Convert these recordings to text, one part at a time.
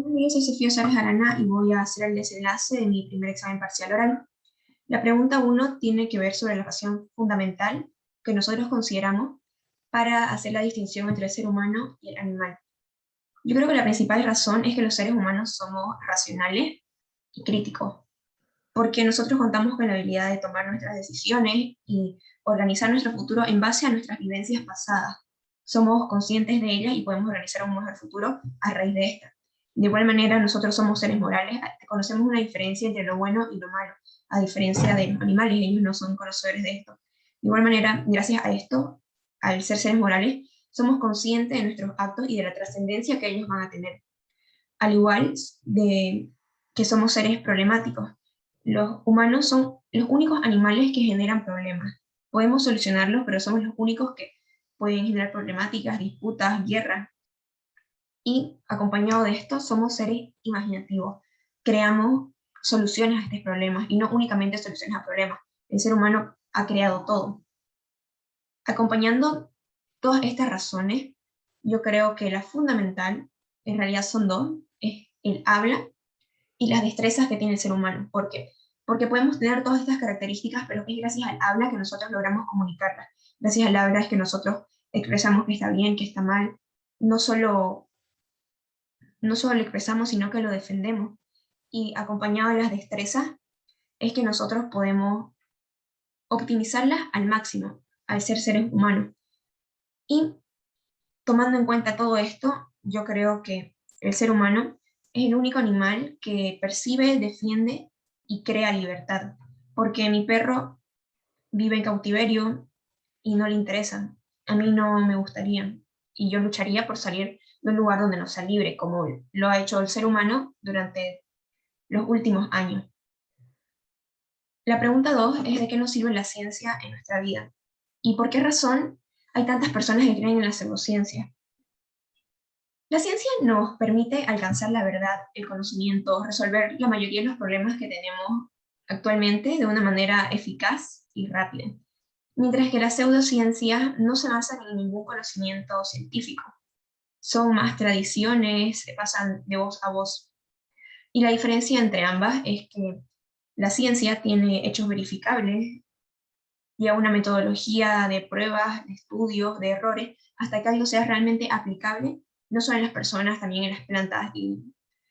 Yo soy Sofía Suárez Arana y voy a hacer el desenlace de mi primer examen parcial oral. La pregunta uno tiene que ver sobre la razón fundamental que nosotros consideramos para hacer la distinción entre el ser humano y el animal. Yo creo que la principal razón es que los seres humanos somos racionales y críticos, porque nosotros contamos con la habilidad de tomar nuestras decisiones y organizar nuestro futuro en base a nuestras vivencias pasadas. Somos conscientes de ellas y podemos organizar un mejor futuro a raíz de estas. De igual manera, nosotros somos seres morales, conocemos una diferencia entre lo bueno y lo malo, a diferencia de los animales, ellos no son conocedores de esto. De igual manera, gracias a esto, al ser seres morales, somos conscientes de nuestros actos y de la trascendencia que ellos van a tener. Al igual de que somos seres problemáticos, los humanos son los únicos animales que generan problemas. Podemos solucionarlos, pero somos los únicos que pueden generar problemáticas, disputas, guerras. Y acompañado de esto, somos seres imaginativos. Creamos soluciones a estos problemas y no únicamente soluciones a problemas. El ser humano ha creado todo. Acompañando todas estas razones, yo creo que la fundamental, en realidad son dos, es el habla y las destrezas que tiene el ser humano. ¿Por qué? Porque podemos tener todas estas características, pero es gracias al habla que nosotros logramos comunicarlas. Gracias al habla es que nosotros expresamos que está bien, que está mal. No solo, no solo lo expresamos, sino que lo defendemos. Y acompañado de las destrezas, es que nosotros podemos optimizarlas al máximo, al ser seres humanos. Y tomando en cuenta todo esto, yo creo que el ser humano es el único animal que percibe, defiende y crea libertad. Porque mi perro vive en cautiverio y no le interesa. A mí no me gustaría. Y yo lucharía por salir de un lugar donde no sea libre, como lo ha hecho el ser humano durante los últimos años. La pregunta 2 es de qué nos sirve la ciencia en nuestra vida. ¿Y por qué razón hay tantas personas que creen en la pseudociencia? La ciencia nos permite alcanzar la verdad, el conocimiento, resolver la mayoría de los problemas que tenemos actualmente de una manera eficaz y rápida, mientras que las pseudociencias no se basan en ningún conocimiento científico. Son más tradiciones, se pasan de voz a voz. Y la diferencia entre ambas es que la ciencia tiene hechos verificables, lleva una metodología de pruebas, de estudios, de errores, hasta que algo sea realmente aplicable, no solo en las personas, también en las plantas y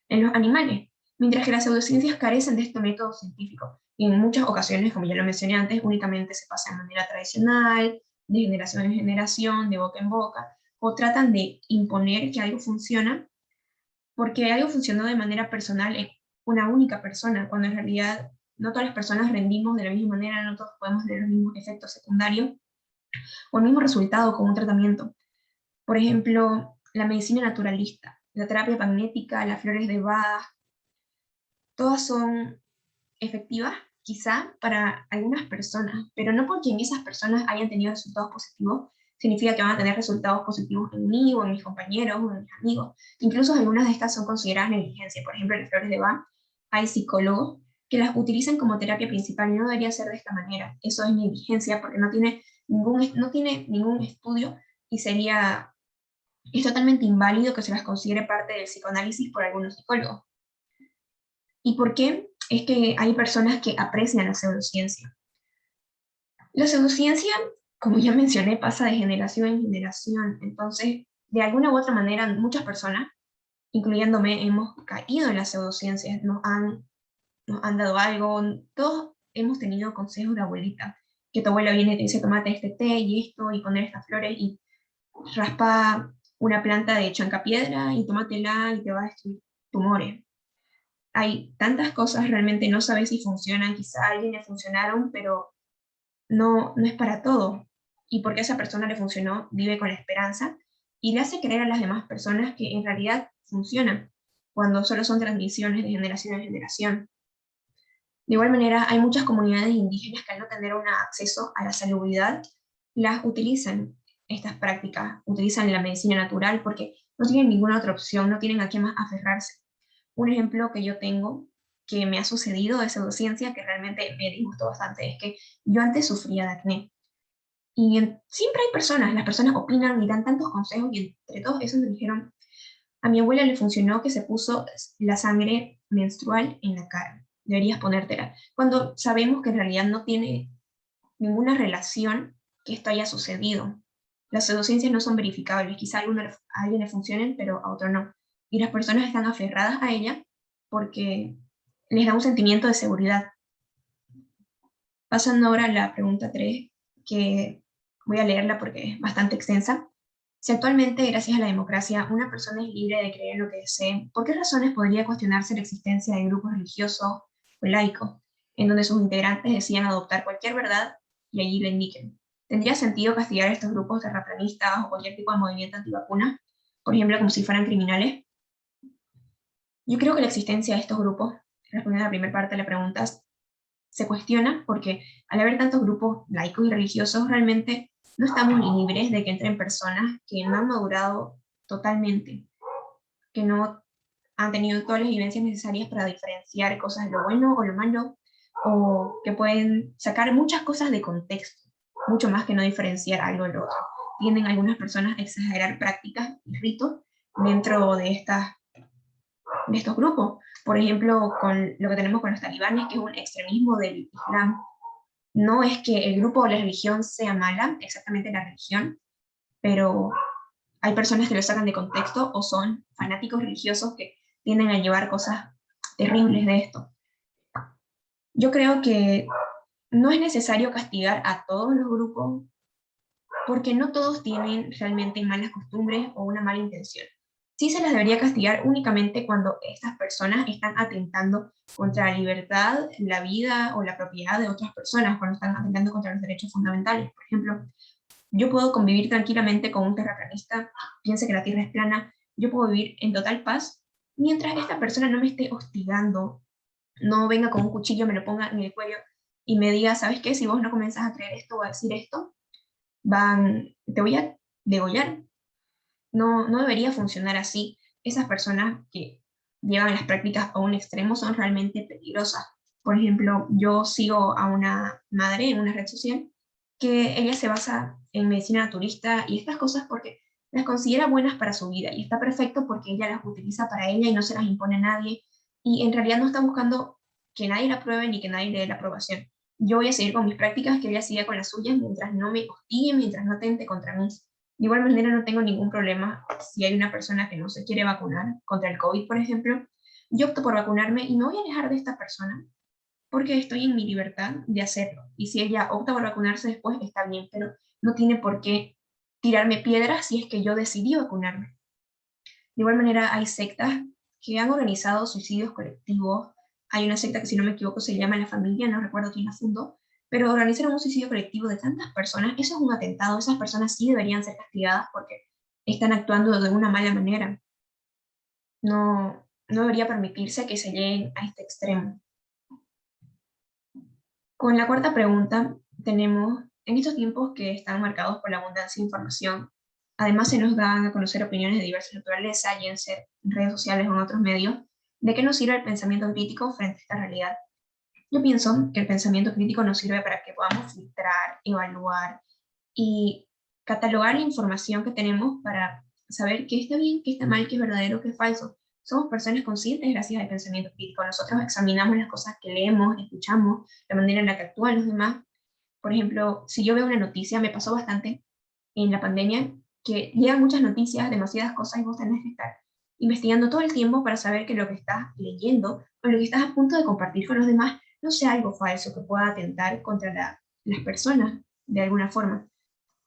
en los animales. Mientras que las pseudociencias carecen de este método científico. Y en muchas ocasiones, como ya lo mencioné antes, únicamente se pasa de manera tradicional, de generación en generación, de boca en boca, o tratan de imponer que algo funciona porque algo funcionó de manera personal en una única persona, cuando en realidad no todas las personas rendimos de la misma manera, no todos podemos tener los mismos efectos secundarios o el mismo resultado con un tratamiento. Por ejemplo, la medicina naturalista, la terapia magnética, las flores de Bach, todas son efectivas quizá para algunas personas, pero no porque en esas personas hayan tenido resultados positivos, significa que van a tener resultados positivos en mí o en mis compañeros o en mis amigos. Incluso algunas de estas son consideradas negligencia. Por ejemplo, las flores de Bach, hay psicólogos que las utilizan como terapia principal y no debería ser de esta manera. Eso es negligencia porque no tiene ningún estudio y es totalmente inválido que se las considere parte del psicoanálisis por algunos psicólogos. ¿Y por qué? Es que hay personas que aprecian la pseudociencia. La pseudociencia, como ya mencioné, pasa de generación en generación. Entonces, de alguna u otra manera, muchas personas, incluyéndome, hemos caído en la pseudociencia, nos han dado algo. Todos hemos tenido consejos de abuelita, que tu abuela viene y te dice, tomate este té y esto, y poner estas flores, y raspa una planta de chancapiedra, y tómatela, y te va a destruir tumores. Hay tantas cosas, realmente no sabes si funcionan, quizá a alguien le funcionaron, pero no es para todo. Y porque a esa persona le funcionó, vive con la esperanza y le hace creer a las demás personas que en realidad funcionan, cuando solo son transmisiones de generación en generación. De igual manera, hay muchas comunidades indígenas que al no tener un acceso a la salubridad, las utilizan estas prácticas, utilizan la medicina natural porque no tienen ninguna otra opción, no tienen a qué más aferrarse. Un ejemplo que yo tengo, que me ha sucedido de pseudociencia, que realmente me disgustó bastante, es que yo antes sufría de acné. Y siempre hay personas, las personas opinan y dan tantos consejos, y entre todos esos me dijeron, A mi abuela le funcionó que se puso la sangre menstrual en la cara. Deberías ponértela. Cuando sabemos que en realidad no tiene ninguna relación que esto haya sucedido. Las pseudociencias no son verificables. Quizá a alguien le funcionen, pero a otro no. Y las personas están aferradas a ella porque les da un sentimiento de seguridad. Pasando ahora a la pregunta 3, que voy a leerla porque es bastante extensa. Si actualmente, gracias a la democracia, una persona es libre de creer en lo que desee, ¿por qué razones podría cuestionarse la existencia de grupos religiosos o laicos, en donde sus integrantes decían adoptar cualquier verdad y allí la indiquen? ¿Tendría sentido castigar a estos grupos terraplanistas o cualquier tipo de movimiento antivacuna, por ejemplo, como si fueran criminales? Yo creo que la existencia de estos grupos, respondiendo a la primera parte de la pregunta, se cuestiona porque al haber tantos grupos laicos y religiosos, realmente no estamos libres de que entren personas que no han madurado totalmente, que no han tenido todas las vivencias necesarias para diferenciar cosas de lo bueno o lo malo, o que pueden sacar muchas cosas de contexto, mucho más que no diferenciar algo de lo otro. Tienden algunas personas a exagerar prácticas y ritos dentro de estos grupos. Por ejemplo, con lo que tenemos con los talibanes, que es un extremismo del Islam. No es que el grupo o la religión sea mala, exactamente la religión, pero hay personas que lo sacan de contexto o son fanáticos religiosos que tienden a llevar cosas terribles de esto. Yo creo que no es necesario castigar a todos los grupos porque no todos tienen realmente malas costumbres o una mala intención. Sí se las debería castigar únicamente cuando estas personas están atentando contra la libertad, la vida o la propiedad de otras personas, cuando están atentando contra los derechos fundamentales. Por ejemplo, yo puedo convivir tranquilamente con un terraplanista, piense que la Tierra es plana, yo puedo vivir en total paz, mientras esta persona no me esté hostigando, no venga con un cuchillo, me lo ponga en el cuello y me diga, ¿sabes qué? Si vos no comenzás a creer esto o a decir esto, te voy a degollar. No, no debería funcionar así. Esas personas que llevan las prácticas a un extremo son realmente peligrosas. Por ejemplo, yo sigo a una madre en una red social que ella se basa en medicina naturista y estas cosas porque las considera buenas para su vida y está perfecto porque ella las utiliza para ella y no se las impone a nadie y en realidad no está buscando que nadie la pruebe ni que nadie le dé la aprobación. Yo voy a seguir con mis prácticas, que ella siga con las suyas mientras no me hostigue, mientras no atente contra mí. De igual manera, no tengo ningún problema si hay una persona que no se quiere vacunar contra el COVID, por ejemplo. Yo opto por vacunarme y me voy a alejar de esta persona porque estoy en mi libertad de hacerlo. Y si ella opta por vacunarse después, está bien, pero no tiene por qué tirarme piedras si es que yo decidí vacunarme. De igual manera, hay sectas que han organizado suicidios colectivos. Hay una secta que, si no me equivoco, se llama La Familia, no recuerdo quién la fundó, pero organizaron un suicidio colectivo de tantas personas. Eso es un atentado. Esas personas sí deberían ser castigadas porque están actuando de una mala manera. No, no debería permitirse que se lleguen a este extremo. Con la cuarta pregunta, tenemos, en estos tiempos que están marcados por la abundancia de información, además se nos dan a conocer opiniones de diversa naturaleza, ya en redes sociales o en otros medios, ¿de qué nos sirve el pensamiento crítico frente a esta realidad? Yo pienso que el pensamiento crítico nos sirve para que podamos filtrar, evaluar y catalogar la información que tenemos para saber qué está bien, qué está mal, qué es verdadero, qué es falso. Somos personas conscientes gracias al pensamiento crítico. Nosotros examinamos las cosas que leemos, escuchamos, la manera en la que actúan los demás. Por ejemplo, si yo veo una noticia, me pasó bastante en la pandemia, que llegan muchas noticias, demasiadas cosas, y vos tenés que estar investigando todo el tiempo para saber que lo que estás leyendo o lo que estás a punto de compartir con los demás no sea algo falso que pueda atentar contra las personas de alguna forma.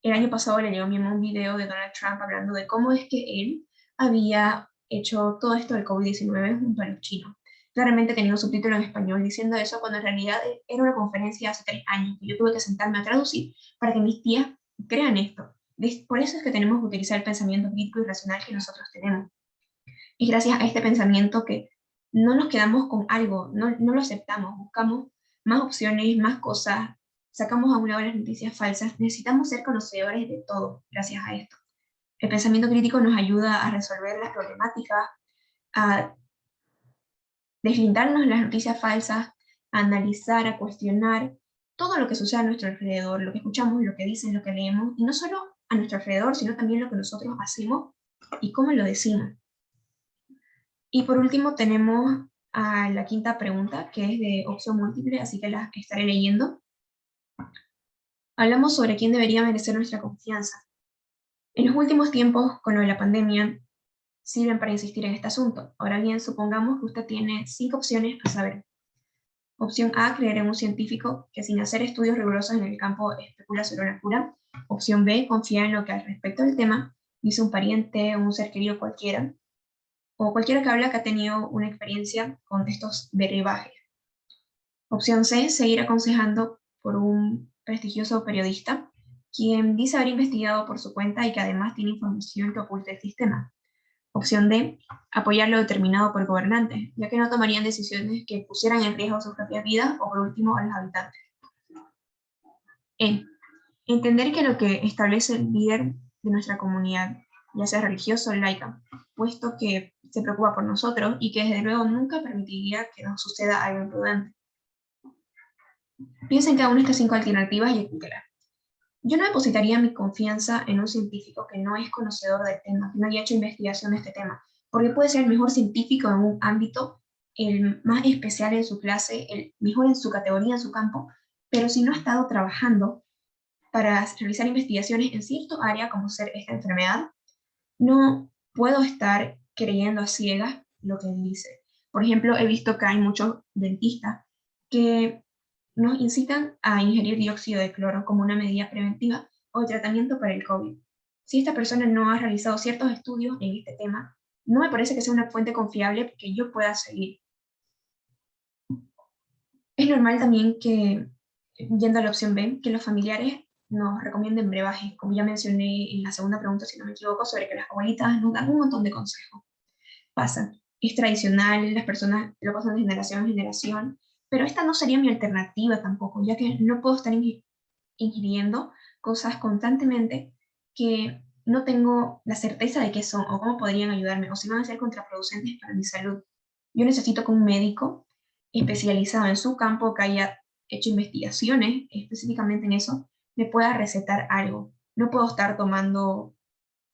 El año pasado le llegó a mi mamá un video de Donald Trump hablando de cómo es que él había hecho todo esto del COVID-19 junto a los chinos. Claramente tenía un subtítulo en español diciendo eso, cuando en realidad era una conferencia hace 3 años que yo tuve que sentarme a traducir para que mis tías crean esto. Por eso es que tenemos que utilizar el pensamiento crítico y racional que nosotros tenemos. Es gracias a este pensamiento que no nos quedamos con algo, no lo aceptamos, buscamos más opciones, más cosas, sacamos a un lado las noticias falsas. Necesitamos ser conocedores de todo gracias a esto. El pensamiento crítico nos ayuda a resolver las problemáticas, a deslindarnos las noticias falsas, a analizar, a cuestionar todo lo que sucede a nuestro alrededor, lo que escuchamos, lo que dicen, lo que leemos, y no solo a nuestro alrededor, sino también lo que nosotros hacemos y cómo lo decimos. Y por último tenemos a la quinta pregunta, que es de opción múltiple, así que la estaré leyendo. Hablamos sobre quién debería merecer nuestra confianza. En los últimos tiempos, con lo de la pandemia, sirven para insistir en este asunto. Ahora bien, supongamos que usted tiene 5 opciones a saber. Opción A, creer en un científico que sin hacer estudios rigurosos en el campo especula sobre una cura. Opción B, confiar en lo que al respecto del tema dice un pariente o un ser querido cualquiera, o cualquiera que habla que ha tenido una experiencia con estos brebajes. Opción C, seguir aconsejando por un prestigioso periodista, quien dice haber investigado por su cuenta y que además tiene información que oculta el sistema. Opción D, apoyar lo determinado por gobernantes, ya que no tomarían decisiones que pusieran en riesgo sus propias vidas o por último a los habitantes. E, entender que lo que establece el líder de nuestra comunidad, ya sea religioso o laica, puesto que se preocupa por nosotros y que desde luego nunca permitiría que nos suceda algo imprudente. Piensa en cada una de estas 5 alternativas y escúchela. Yo no depositaría mi confianza en un científico que no es conocedor del tema, que no haya hecho investigación de este tema, porque puede ser el mejor científico en un ámbito, el más especial en su clase, el mejor en su categoría, en su campo, pero si no ha estado trabajando para realizar investigaciones en cierto área como ser esta enfermedad, no puedo estar creyendo a ciegas lo que él dice. Por ejemplo, he visto que hay muchos dentistas que nos incitan a ingerir dióxido de cloro como una medida preventiva o de tratamiento para el COVID. Si esta persona no ha realizado ciertos estudios en este tema, no me parece que sea una fuente confiable que yo pueda seguir. Es normal también que, yendo a la opción B, que los familiares nos recomienden brebajes, como ya mencioné en la segunda pregunta, si no me equivoco, sobre que las abuelitas nos dan un montón de consejos. Pasa, es tradicional, las personas lo pasan de generación en generación, pero esta no sería mi alternativa tampoco, ya que no puedo estar ingiriendo cosas constantemente que no tengo la certeza de qué son o cómo podrían ayudarme o si van a ser contraproducentes para mi salud. Yo necesito que un médico especializado en su campo, que haya hecho investigaciones específicamente en eso, me pueda recetar algo. No puedo estar tomando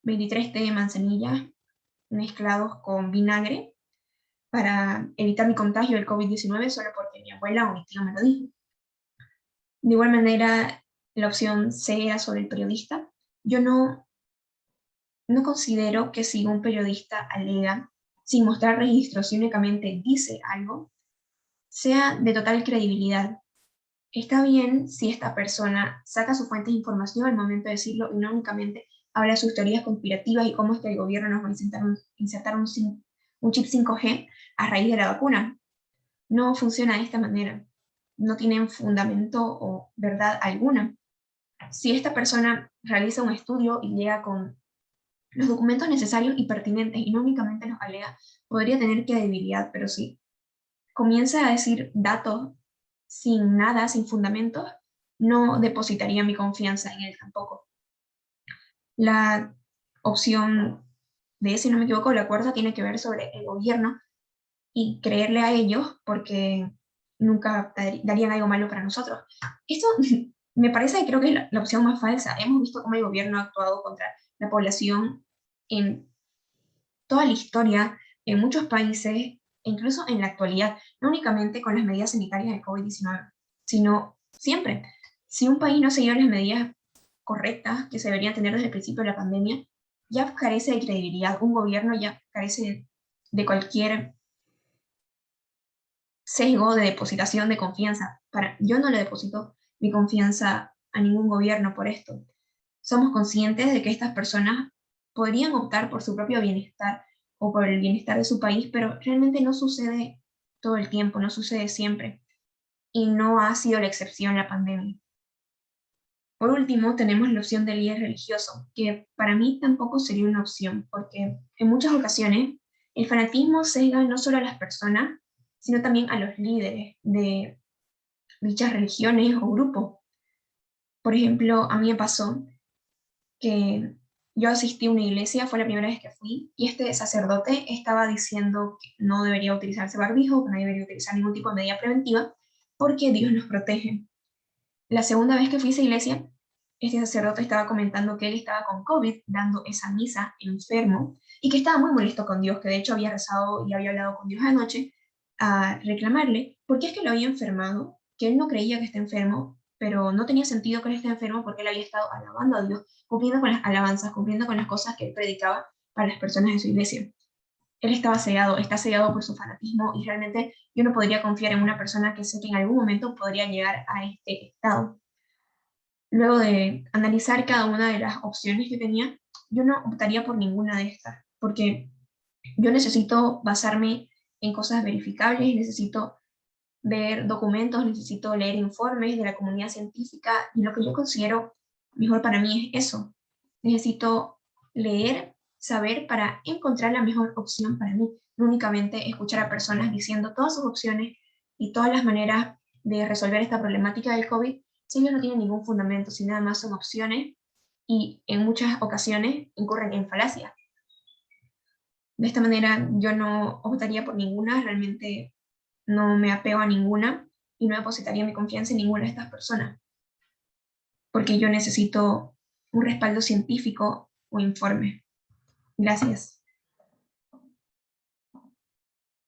23 té de manzanilla mezclados con vinagre para evitar mi contagio del COVID-19 solo porque mi abuela o mi tío me lo dijo. De igual manera, la opción C era sobre el periodista. Yo no considero que si un periodista alega, sin mostrar registros y únicamente dice algo, sea de total credibilidad. Está bien si esta persona saca su fuente de información al momento de decirlo y no únicamente habla de sus teorías conspirativas y cómo es que el gobierno nos va a insertar un chip 5G a raíz de la vacuna. No funciona de esta manera. No tienen fundamento o verdad alguna. Si esta persona realiza un estudio y llega con los documentos necesarios y pertinentes y no únicamente los alega, podría tener credibilidad, pero si comienza a decir datos sin nada, sin fundamentos, no depositaría mi confianza en él tampoco. La opción de, si no me equivoco, la cuarta tiene que ver sobre el gobierno y creerle a ellos porque nunca darían algo malo para nosotros. Esto me parece que creo que es la opción más falsa. Hemos visto cómo el gobierno ha actuado contra la población en toda la historia, en muchos países, e incluso en la actualidad, no únicamente con las medidas sanitarias de COVID-19, sino siempre. Si un país no se lleva las medidas correctas que se deberían tener desde el principio de la pandemia, ya carece de credibilidad. Un gobierno ya carece de cualquier sesgo de depositación de confianza. Yo no le deposito mi confianza a ningún gobierno por esto. Somos conscientes de que estas personas podrían optar por su propio bienestar o por el bienestar de su país, pero realmente no sucede todo el tiempo, no sucede siempre. Y no ha sido la excepción la pandemia. Por último, tenemos la opción del líder religioso, que para mí tampoco sería una opción, porque en muchas ocasiones el fanatismo cega no solo a las personas, sino también a los líderes de dichas religiones o grupos. Por ejemplo, a mí me pasó que yo asistí a una iglesia, fue la primera vez que fui, y este sacerdote estaba diciendo que no debería utilizarse barbijo, que no debería utilizar ningún tipo de medida preventiva, porque Dios nos protege. La segunda vez que fui a esa iglesia, este sacerdote estaba comentando que él estaba con COVID, dando esa misa enfermo, y que estaba muy molesto con Dios, que de hecho había rezado y había hablado con Dios anoche a reclamarle por qué es que lo había enfermado, que él no creía que esté enfermo, pero no tenía sentido que él esté enfermo porque él había estado alabando a Dios, cumpliendo con las alabanzas, cumpliendo con las cosas que él predicaba para las personas de su iglesia. Él estaba cegado, está cegado por su fanatismo y realmente yo no podría confiar en una persona que sé que en algún momento podría llegar a este estado. Luego de analizar cada una de las opciones que tenía, yo no optaría por ninguna de estas, porque yo necesito basarme en cosas verificables, necesito ver documentos, necesito leer informes de la comunidad científica y lo que yo considero mejor para mí es eso. Necesito leer, saber para encontrar la mejor opción para mí, no únicamente escuchar a personas diciendo todas sus opciones y todas las maneras de resolver esta problemática del COVID, si ellos no tienen ningún fundamento, si nada más son opciones y en muchas ocasiones incurren en falacias. De esta manera yo no optaría por ninguna, realmente no me apego a ninguna y no depositaría mi confianza en ninguna de estas personas, porque yo necesito un respaldo científico o informe. Gracias.